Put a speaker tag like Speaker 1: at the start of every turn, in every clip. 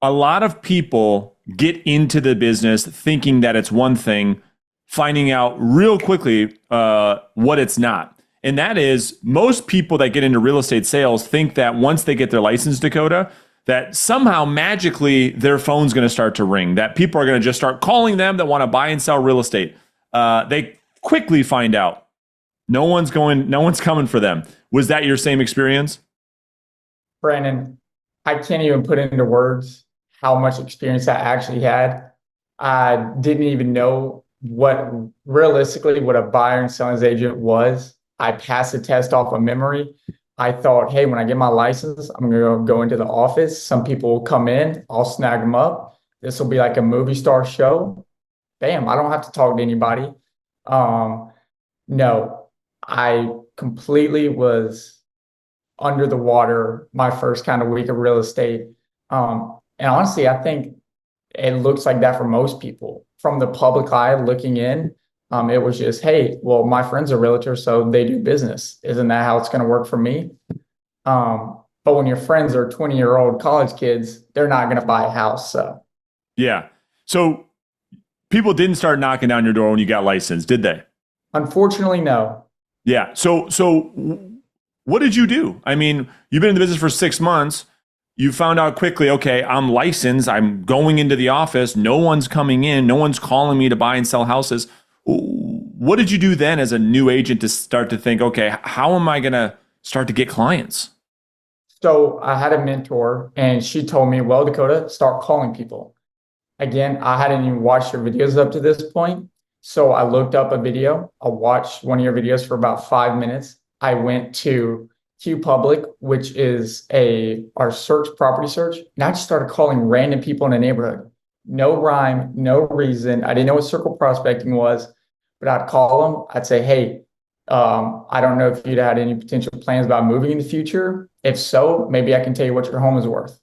Speaker 1: a lot of people get into the business thinking that it's one thing, finding out real quickly what it's not. And that is, most people that get into real estate sales think that once they get their license, Dakota, that somehow magically their phone's going to start to ring, that people are going to just start calling them that want to buy and sell real estate. They quickly find out no one's coming for them. Was that your same experience?
Speaker 2: Brandon, I can't even put into words how much experience I actually had. I didn't even know what realistically what a buyer and seller's agent was. I passed the test off of memory. I thought, hey, when I get my license, I'm going to go into the office. Some people will come in, I'll snag them up. This will be like a movie star show. Bam, I don't have to talk to anybody. Um, no, I completely was under the water my first kind of week of real estate. And honestly, I think it looks like that for most people. From the public eye looking in, it was just, hey, well, my friends are realtors, so they do business. Isn't that how it's going to work for me? But when your friends are 20-year-old college kids, they're not going to buy a house. So,
Speaker 1: Yeah. So people didn't start knocking down your door when you got licensed, did they?
Speaker 2: unfortunately, no.
Speaker 1: Yeah. So what did you do? I mean, you've been in the business for 6 months. You found out quickly, okay, I'm licensed. I'm going into the office. No one's coming in. No one's calling me to buy and sell houses. What did you do then as a new agent to start to think, okay, how am I going to start to get clients?
Speaker 2: So I had a mentor and she told me, well, Dakota, start calling people. Again, I hadn't even watched your videos up to this point. So I looked up a video. I watched one of your videos for about 5 minutes. I went to Q Public, which is our search property search. And I just started calling random people in the neighborhood. No rhyme, no reason. I didn't know what circle prospecting was, but I'd call them. I'd say, hey, I don't know if you'd had any potential plans about moving in the future. If so, maybe I can tell you what your home is worth.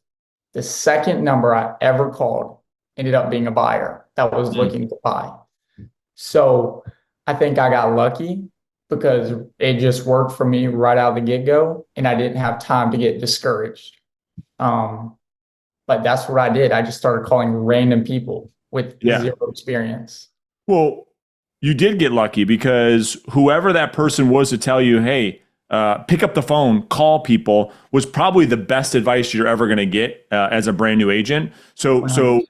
Speaker 2: The second number I ever called ended up being a buyer that was
Speaker 1: Mm.
Speaker 2: looking to buy. So I think I got lucky because it just worked for me right out of the get-go and I didn't have time to get discouraged. Um, but that's what I did. I just started calling random people with
Speaker 1: Yeah.
Speaker 2: zero experience.
Speaker 1: Well, you did get lucky because whoever that person was to tell you, hey, pick up the phone, call people, was probably the best advice you're ever going to get as a brand new agent. So
Speaker 2: 100%.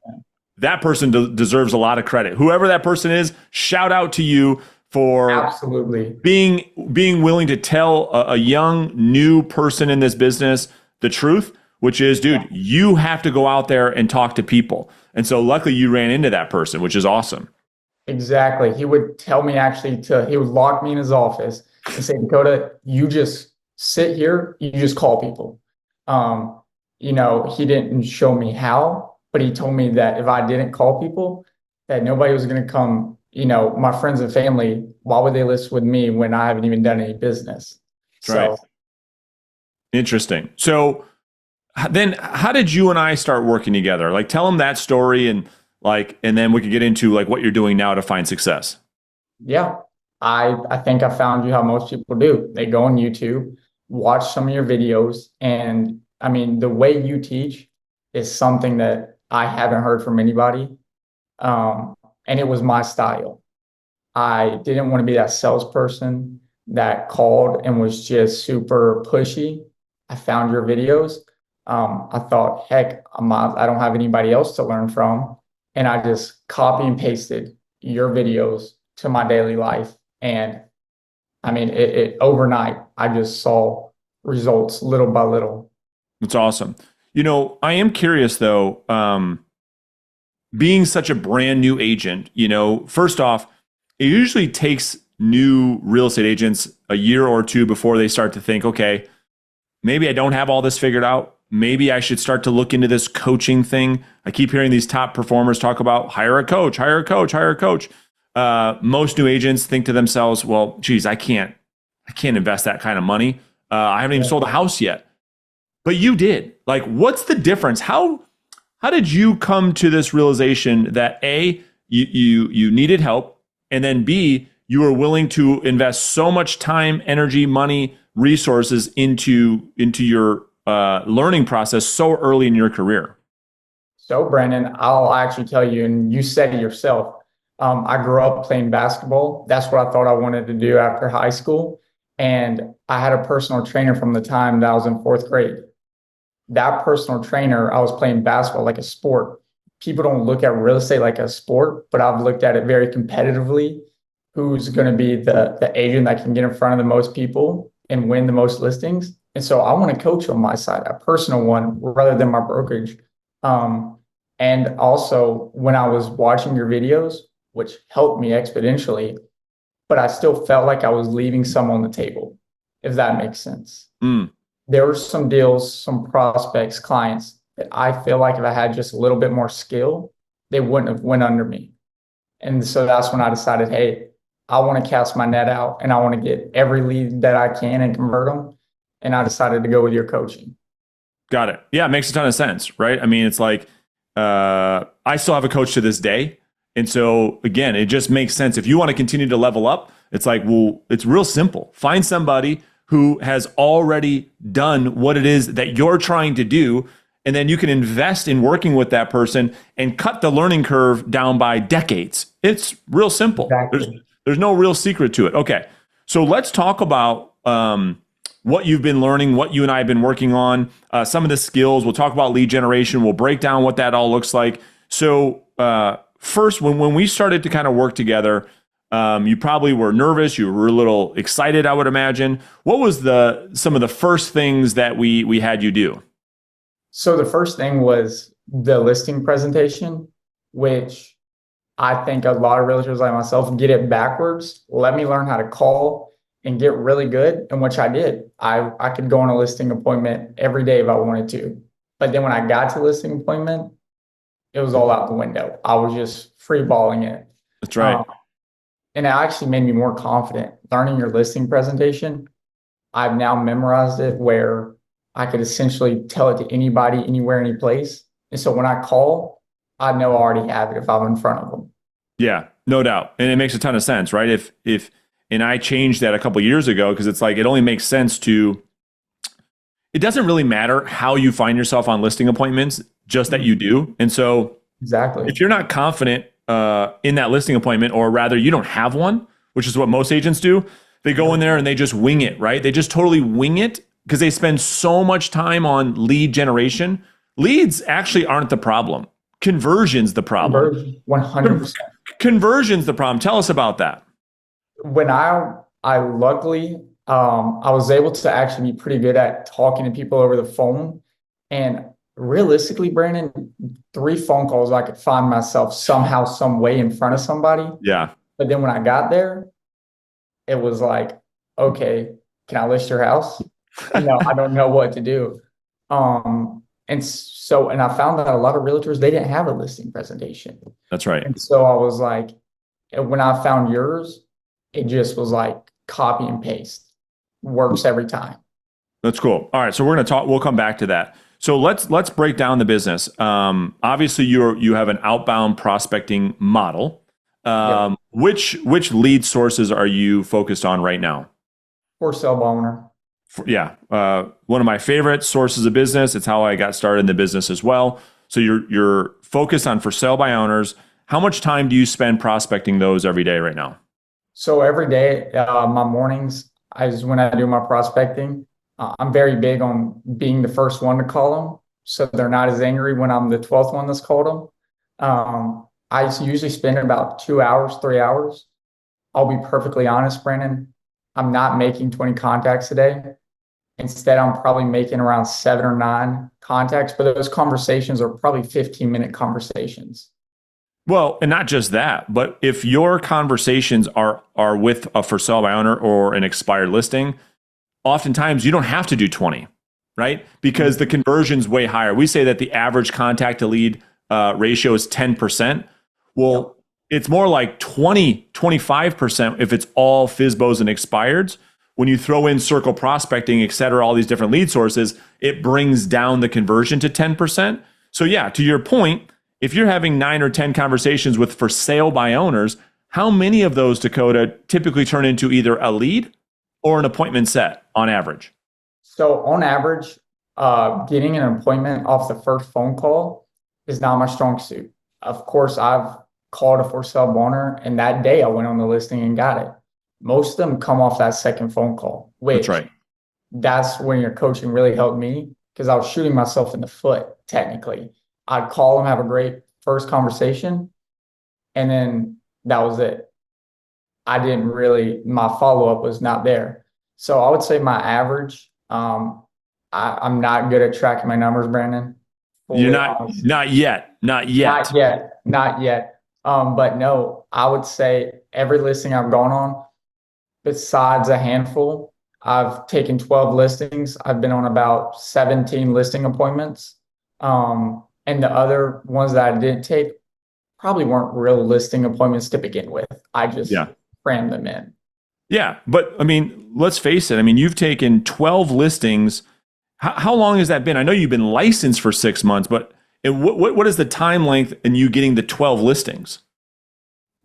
Speaker 1: that person deserves a lot of credit. Whoever that person is, shout out to you for
Speaker 2: Absolutely.
Speaker 1: being willing to tell a young new person in this business the truth, which is, dude,
Speaker 2: Yeah.
Speaker 1: you have to go out there and talk to people. And so luckily you ran into that person, which is awesome.
Speaker 2: Exactly. He would tell me actually he would lock me in his office and say, Dakota, you just sit here, you just call people. He didn't show me how, but he told me that if I didn't call people, that nobody was going to come, my friends and family, why would they list with me when I haven't even done any business?
Speaker 1: That's right.
Speaker 2: So
Speaker 1: Interesting. So then how did you and I start working together? Like tell them that story and then we could get into like what you're doing now to find success.
Speaker 2: yeah, I think I found you how most people do. They go on YouTube, watch some of your videos, and I mean, the way you teach is something that I haven't heard from anybody. And it was my style. I didn't want to be that salesperson that called and was just super pushy. I found your videos. I thought, heck, I don't have anybody else to learn from. And I just copy and pasted your videos to my daily life. And I mean, it overnight, I just saw results little by little.
Speaker 1: That's awesome. I am curious though, being such a brand new agent, first off, it usually takes new real estate agents a year or two before they start to think, okay, maybe I don't have all this figured out. Maybe I should start to look into this coaching thing. I keep hearing these top performers talk about hire a coach, hire a coach, hire a coach. Most new agents think to themselves, well, geez, I can't invest that kind of money. I haven't even
Speaker 2: Yeah.
Speaker 1: sold a house yet. But you did. Like, what's the difference? How did you come to this realization that A, you needed help, and then B, you were willing to invest so much time, energy, money, resources into your learning process so early in your career?
Speaker 2: So, Brandon, I'll actually tell you, and you said it yourself. I grew up playing basketball. That's what I thought I wanted to do after high school. And I had a personal trainer from the time that I was in fourth grade. That personal trainer, I was playing basketball like a sport. People don't look at real estate like a sport, but I've looked at it very competitively. Who's going to be the agent that can get in front of the most people and win the most listings? And so I want to coach on my side, a personal one rather than my brokerage. And also when I was watching your videos, which helped me exponentially, but I still felt like I was leaving some on the table, if that makes sense.
Speaker 1: Mm,
Speaker 2: There were some deals, some prospects, clients that I feel like if I had just a little bit more skill, they wouldn't have went under me. And so that's when I decided, hey, I want to cast my net out and I want to get every lead that I can and convert them. And I decided to go with your coaching.
Speaker 1: got it. Yeah, it makes a ton of sense, right? I mean, it's like I still have a coach to this day. And so again, it just makes sense. If you want to continue to level up, it's like, well, it's real simple. Find somebody who has already done what it is that you're trying to do. And then you can invest in working with that person and cut the learning curve down by decades. It's real simple.
Speaker 2: Exactly.
Speaker 1: There's no real secret to it. Okay. So let's talk about what you've been learning, what you and I have been working on, some of the skills. We'll talk about lead generation. We'll break down what that all looks like. So first, when we started to kind of work together, you probably were nervous. You were a little excited, I would imagine. What was some of the first things that we had you do?
Speaker 2: So the first thing was the listing presentation, which I think a lot of realtors like myself get it backwards. Let me learn how to call and get really good, and which I did. I could go on a listing appointment every day if I wanted to. But then when I got to listing appointment, it was all out the window. I was just free balling it.
Speaker 1: That's right.
Speaker 2: And it actually made me more confident. Learning your listing presentation, I've now memorized it where I could essentially tell it to anybody, anywhere, any place. And so when I call, I know I already have it if I'm in front of them.
Speaker 1: Yeah, no doubt. And it makes a ton of sense, right? And I changed that a couple of years ago because it's like it only makes sense it doesn't really matter how you find yourself on listing appointments, just that you do. And so
Speaker 2: Exactly.
Speaker 1: if you're not confident in that listing appointment, or rather you don't have one, which is what most agents do, they go in there and they just wing it, right? They just totally wing it because they spend so much time on lead generation. Leads actually aren't the problem. Conversion's the problem.
Speaker 2: 100%.
Speaker 1: Conversion's the problem. Tell us about that.
Speaker 2: When I luckily I was able to actually be pretty good at talking to people over the phone. And realistically, Brandon, 3 phone calls I could find myself somehow, some way in front of somebody.
Speaker 1: Yeah.
Speaker 2: But then when I got there, it was like, okay, can I list your house? No, I don't know what to do. And I found that a lot of realtors, they didn't have a listing presentation.
Speaker 1: That's right.
Speaker 2: And so I was like, when I found yours, it just was like copy and paste. Works every time.
Speaker 1: That's cool. All right. So we're going to talk, we'll come back to that. So let's break down the business. Obviously you have an outbound prospecting model.
Speaker 2: Yep.
Speaker 1: Which lead sources are you focused on right now?
Speaker 2: For sale by owner.
Speaker 1: Yeah. One of my favorite sources of business. It's how I got started in the business as well. So you're focused on for sale by owners. How much time do you spend prospecting those every day right now?
Speaker 2: So every day, my mornings is when I do my prospecting. I'm very big on being the first one to call them, so they're not as angry when I'm the 12th one that's called them. I usually spend about 2 hours, 3 hours. I'll be perfectly honest, Brandon. I'm not making 20 contacts a day. Instead, I'm probably making around 7 or 9 contacts, but those conversations are probably 15-minute conversations.
Speaker 1: Well, and not just that, but if your conversations are with a for sale by owner or an expired listing, oftentimes you don't have to do 20, right? Because the conversion's way higher. We say that the average contact to lead ratio is 10%. Well, it's more like 20, 25% if it's all FSBOs and expireds. When you throw in circle prospecting, et cetera, all these different lead sources, it brings down the conversion to 10%. So yeah, to your point, if you're having 9 or 10 conversations with for sale by owners, how many of those, Dakota, typically turn into either a lead or an appointment set on average?
Speaker 2: So on average, getting an appointment off the first phone call is not my strong suit. Of course, I've called a for sale owner, and that day I went on the listing and got it. Most of them come off that second phone call,
Speaker 1: That's
Speaker 2: which
Speaker 1: right.
Speaker 2: that's when your coaching really helped me because I was shooting myself in the foot, technically. I'd call them, have a great first conversation, and then that was it. I didn't really, my follow up was not there. So I would say my average, I'm not good at tracking my numbers, Brandon.
Speaker 1: You're
Speaker 2: Fully
Speaker 1: not,
Speaker 2: honest.
Speaker 1: not yet, not yet.
Speaker 2: Not yet, not yet. But no, I would say every listing I've gone on, besides a handful, I've taken 12 listings. I've been on about 17 listing appointments. And the other ones that I didn't take probably weren't real listing appointments to begin with. I just
Speaker 1: Yeah.
Speaker 2: crammed them in.
Speaker 1: Yeah. But I mean, let's face it. I mean, you've taken 12 listings. How long has that been? I know you've been licensed for 6 months, but what is the time length in you getting the 12 listings?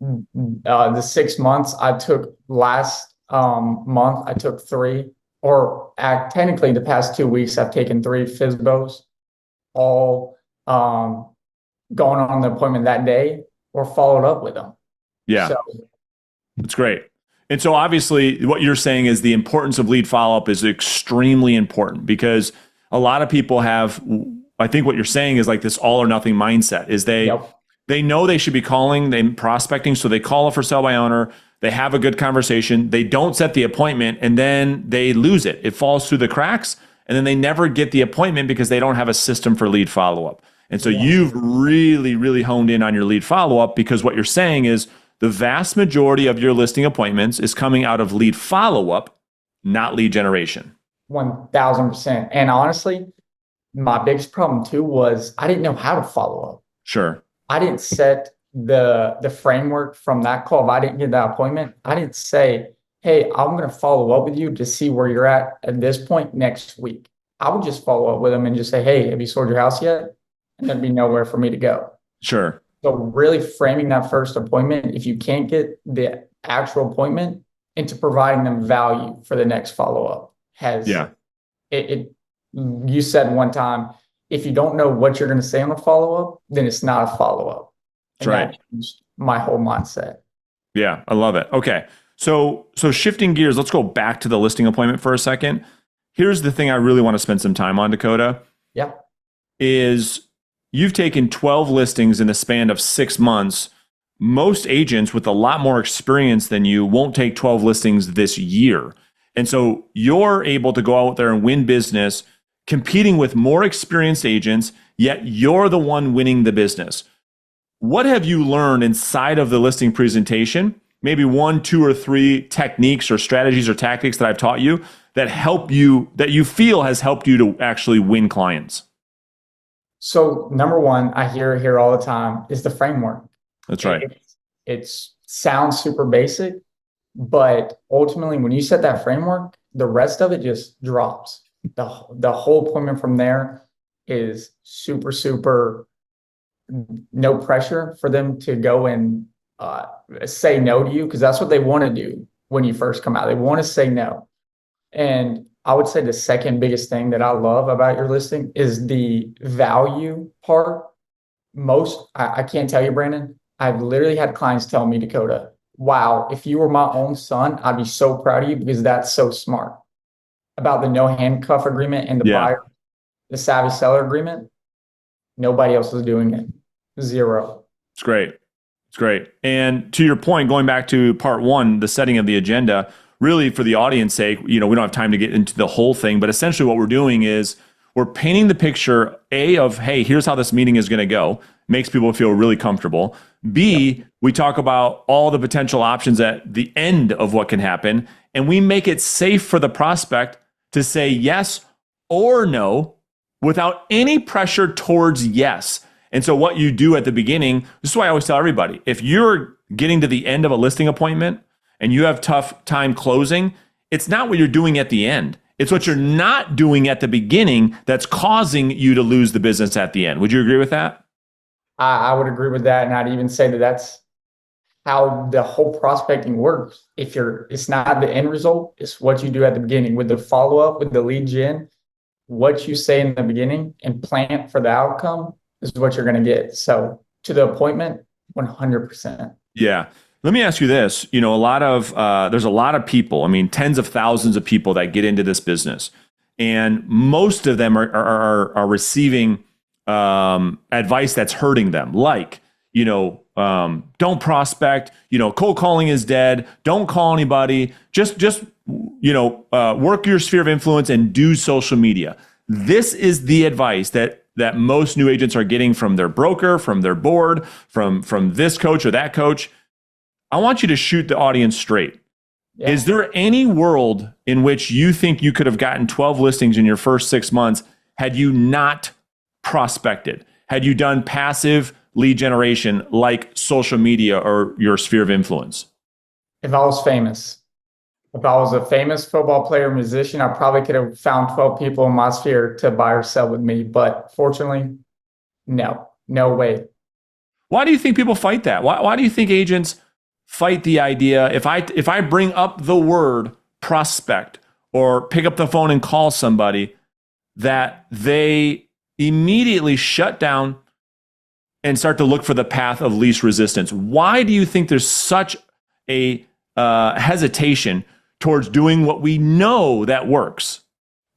Speaker 2: The 6 months I took last month, I took three, or technically the past 2 weeks, I've taken three FISBOs, all going on the appointment that day or followed up with them.
Speaker 1: Yeah.
Speaker 2: So
Speaker 1: That's great. And so obviously what you're saying is the importance of lead follow-up is extremely important because a lot of people have, I think what you're saying is like this all or nothing mindset is
Speaker 2: yep.
Speaker 1: they know they should be calling, they prospecting, so they call a for sale by owner, they have a good conversation, they don't set the appointment, and then they lose it. It falls through the cracks, and then they never get the appointment because they don't have a system for lead follow-up. And so you've really, really honed in on your lead follow-up because what you're saying is the vast majority of your listing appointments is coming out of lead follow-up, not lead generation.
Speaker 2: 1000%. And honestly, my biggest problem too was I didn't know how to follow up.
Speaker 1: Sure.
Speaker 2: I didn't set the framework from that call. If I didn't get that appointment, I didn't say, hey, I'm going to follow up with you to see where you're at this point next week. I would just follow up with them and just say, hey, have you sold your house yet? And there'd be nowhere for me to go.
Speaker 1: Sure.
Speaker 2: So really framing that first appointment, if you can't get the actual appointment, into providing them value for the next follow-up has you said one time, if you don't know what you're going to say on a follow-up, then it's not a follow-up.
Speaker 1: That's right.
Speaker 2: That changed my whole mindset.
Speaker 1: Yeah, I love it. Okay. So shifting gears, let's go back to the listing appointment for a second. Here's the thing I really want to spend some time on, Dakota.
Speaker 2: Yeah.
Speaker 1: Is you've taken 12 listings in the span of 6 months. Most agents with a lot more experience than you won't take 12 listings this year. And so you're able to go out there and win business, competing with more experienced agents, yet you're the one winning the business. What have you learned inside of the listing presentation? Maybe 1, 2, or 3 techniques or strategies or tactics that I've taught you that help you, that you feel has helped you to actually win clients.
Speaker 2: So number one, I hear here all the time is the framework.
Speaker 1: That's right.
Speaker 2: It sounds super basic, but ultimately when you set that framework, the rest of it just drops. The whole appointment from there is super, super no pressure for them to go and say no to you because that's what they want to do when you first come out. They want to say no. And I would say the second biggest thing that I love about your listing is the value part. I can't tell you, Brandon, I've literally had clients tell me, Dakota, wow, if you were my own son, I'd be so proud of you because that's so smart. About the no handcuff agreement and the savvy seller agreement, nobody else is doing it. Zero.
Speaker 1: It's great. It's great. And to your point, going back to part 1, the setting of the agenda, really for the audience sake, we don't have time to get into the whole thing, but essentially what we're doing is we're painting the picture, A, of, hey, here's how this meeting is going to go. Makes people feel really comfortable. B, we talk about all the potential options at the end of what can happen, and we make it safe for the prospect to say yes or no without any pressure towards yes. And so what you do at the beginning, this is why I always tell everybody, if you're getting to the end of a listing appointment and you have tough time closing, it's not what you're doing at the end. It's what you're not doing at the beginning that's causing you to lose the business at the end. Would you agree with that?
Speaker 2: I would agree with that. And I'd even say that that's how the whole prospecting works. It's not the end result, it's what you do at the beginning with the follow-up, with the lead gen, what you say in the beginning and plan for the outcome is what you're going to get. So to the appointment, 100%.
Speaker 1: Yeah. Let me ask you this. You know, there's a lot of people, I mean, tens of thousands of people that get into this business. And most of them are receiving advice that's hurting them. Like, don't prospect, cold calling is dead. Don't call anybody. Just work your sphere of influence and do social media. This is the advice that most new agents are getting from their broker, from their board, from this coach or that coach. I want you to shoot the audience straight. Yeah. Is there any world in which you think you could have gotten 12 listings in your first 6 months had you not prospected? Had you done passive lead generation like social media or your sphere of influence?
Speaker 2: If I was famous. If I was a famous football player, musician, I probably could have found 12 people in my sphere to buy or sell with me. But fortunately, no way.
Speaker 1: Why do you think people fight that? Why do you think agents fight the idea? If I bring up the word prospect or pick up the phone and call somebody, that they immediately shut down and start to look for the path of least resistance? Why do you think there's such a hesitation towards doing what we know that works?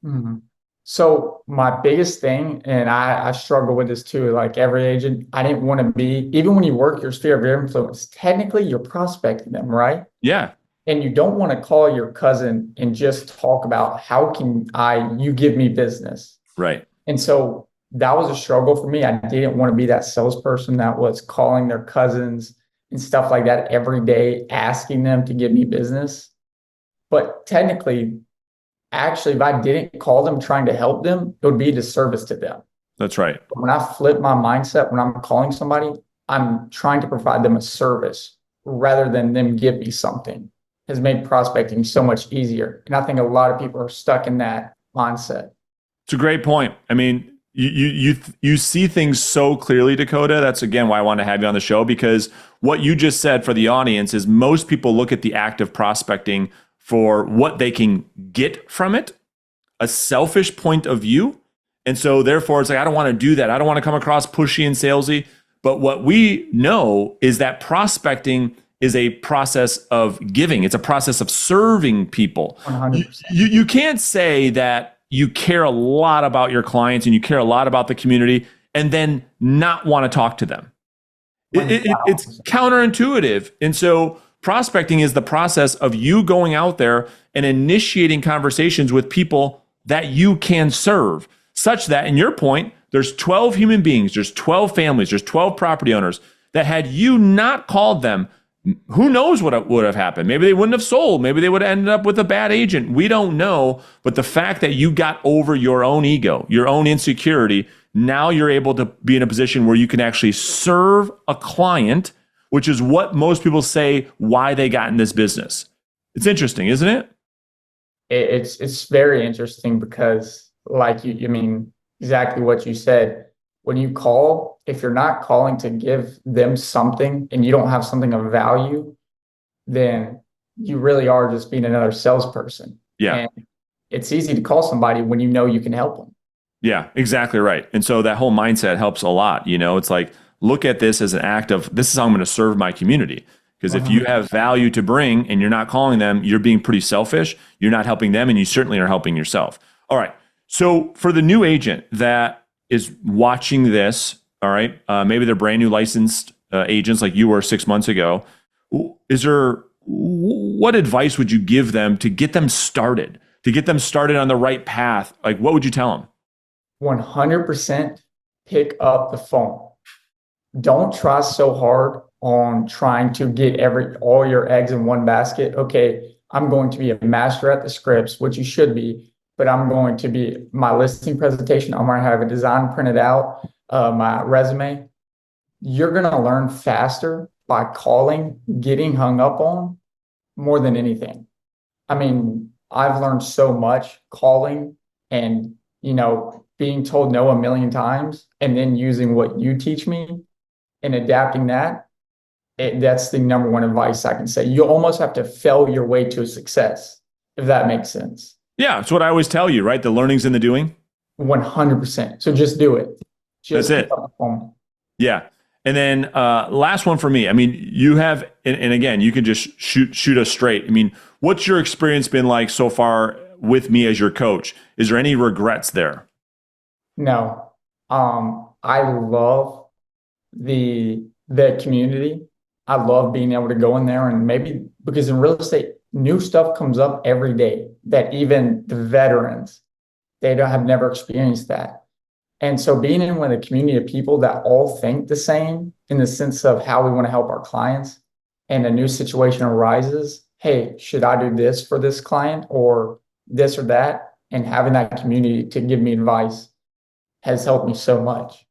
Speaker 2: Mm-hmm. So my biggest thing, and I struggle with this too, like every agent, I didn't want to be, even when you work your sphere of influence, technically you're prospecting them, right?
Speaker 1: Yeah.
Speaker 2: And you don't want to call your cousin and just talk about how can you give me business.
Speaker 1: Right.
Speaker 2: And so that was a struggle for me. I didn't want to be that salesperson that was calling their cousins and stuff like that every day, asking them to give me business. But technically, actually, if I didn't call them trying to help them, it would be a disservice to them.
Speaker 1: That's right.
Speaker 2: But when I flip my mindset, when I'm calling somebody, I'm trying to provide them a service rather than them give me something. Has made prospecting so much easier. And I think a lot of people are stuck in that mindset.
Speaker 1: It's a great point. I mean, you see things so clearly, Dakota. That's again why I want to have you on the show, because what you just said for the audience is most people look at the act of prospecting for what they can get from it, a selfish point of view. And so therefore it's like, I don't want to do that. I don't want to come across pushy and salesy. But what we know is that prospecting is a process of giving. It's a process of serving people.
Speaker 2: 100%.
Speaker 1: You can't say that you care a lot about your clients and you care a lot about the community and then not want to talk to them. It's counterintuitive. And so prospecting is the process of you going out there and initiating conversations with people that you can serve, such that, in your point, there's 12 human beings, there's 12 families, there's 12 property owners that had you not called them, who knows what would have happened? Maybe they wouldn't have sold. Maybe they would have ended up with a bad agent. We don't know. But the fact that you got over your own ego, your own insecurity, now you're able to be in a position where you can actually serve a client, which is what most people say why they got in this business. It's interesting, isn't it?
Speaker 2: It's very interesting because, like you mean exactly what you said. When you call, if you're not calling to give them something and you don't have something of value, then you really are just being another salesperson.
Speaker 1: Yeah.
Speaker 2: And it's easy to call somebody when you know you can help them.
Speaker 1: Yeah, exactly right. And so that whole mindset helps a lot. It's like, look at this as an act of, this is how I'm going to serve my community. Because if you have value to bring and you're not calling them, you're being pretty selfish. You're not helping them, and you certainly are helping yourself. All right. So for the new agent that is watching this, all right, maybe they're brand new licensed agents like you were 6 months ago. What advice would you give them to get them started, on the right path? Like, what would you tell them?
Speaker 2: 100% pick up the phone. Don't try so hard on trying to get all your eggs in one basket. Okay, I'm going to be a master at the scripts, which you should be, but I'm going to be my listing presentation. I'm going to have a design printed out, my resume. You're going to learn faster by calling, getting hung up on more than anything. I mean, I've learned so much calling and, being told no a million times and then using what you teach me and adapting that. That's the number one advice I can say. You almost have to fail your way to success, if that makes sense.
Speaker 1: Yeah, it's what I always tell you, right? The learning's in the doing.
Speaker 2: 100%. So just do it.
Speaker 1: That's
Speaker 2: Just pick
Speaker 1: it.
Speaker 2: up the phone.
Speaker 1: Yeah. And then last one for me. I mean, you have, and again, you can just shoot us straight. I mean, what's your experience been like so far with me as your coach? Is there any regrets there?
Speaker 2: No. I love the community. I love being able to go in there and maybe because in real estate, new stuff comes up every day that even the veterans, they don't have never experienced that. And so being in with a community of people that all think the same in the sense of how we want to help our clients and a new situation arises, hey, should I do this for this client or this or that? And having that community to give me advice has helped me so much.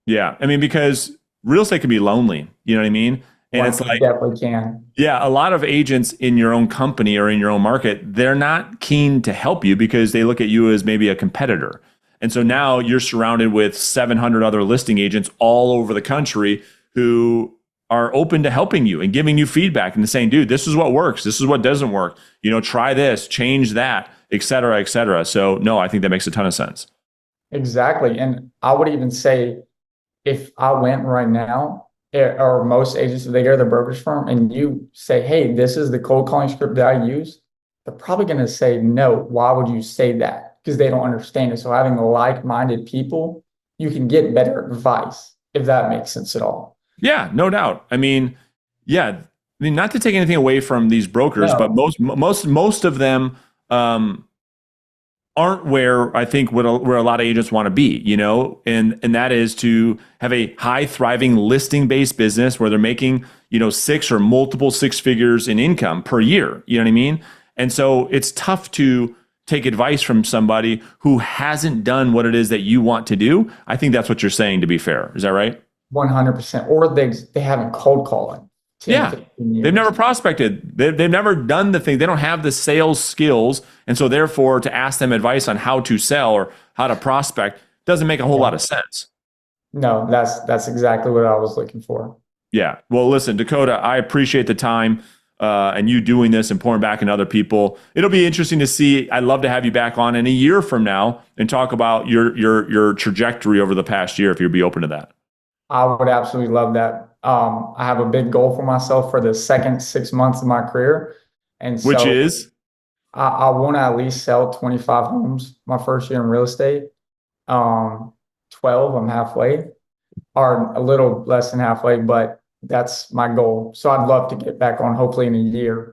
Speaker 1: Yeah. I mean, because real estate can be lonely. You know what I mean? And
Speaker 2: One
Speaker 1: it's like,
Speaker 2: definitely can.
Speaker 1: yeah, a lot of agents in your own company or in your own market, they're not keen to help you because they look at you as maybe a competitor. And so now you're surrounded with 700 other listing agents all over the country who are open to helping you and giving you feedback and saying, dude, this is what works. This is what doesn't work. You know, try this, change that, et cetera, et cetera. So no, I think that makes a ton of sense.
Speaker 2: Exactly. And I would even say if I went right now, or most agents, if they go to the brokerage firm and you say, hey, this is the cold calling script that I use, they're probably going to say, no, why would you say that? Because they don't understand it. So having like-minded people, you can get better advice, if that makes sense at all.
Speaker 1: Yeah, no doubt. I mean, yeah, I mean, not to take anything away from these brokers, but
Speaker 2: No,
Speaker 1: most of them aren't where I think where a lot of agents want to be, you know, and that is to have a high thriving listing based business where they're making, you know, six or multiple six figures in income per year. You know what I mean? And so it's tough to take advice from somebody who hasn't done what it is that you want to do. I think that's what you're saying, to be fair. Is that right?
Speaker 2: 100%. Or they haven't cold called in 10,
Speaker 1: Yeah.
Speaker 2: 15
Speaker 1: They've never
Speaker 2: years.
Speaker 1: prospected. They've never done the thing. They don't have the sales skills. And so therefore to ask them advice on how to sell or how to prospect doesn't make a whole
Speaker 2: Yeah.
Speaker 1: lot of sense.
Speaker 2: No, that's exactly what I was looking for.
Speaker 1: Yeah. Well, listen, Dakota, I appreciate the time and you doing this and pouring back into other people. It'll be interesting to see. I'd love to have you back on in a year from now and talk about your trajectory over the past year if you'd be open to that.
Speaker 2: I would absolutely love that. I have a big goal for myself for the second 6 months of my career. And
Speaker 1: Which
Speaker 2: so
Speaker 1: is,
Speaker 2: I want to at least sell 25 homes my first year in real estate. Um, 12, I'm halfway, or a little less than halfway, but that's my goal. So I'd love to get back on hopefully in a year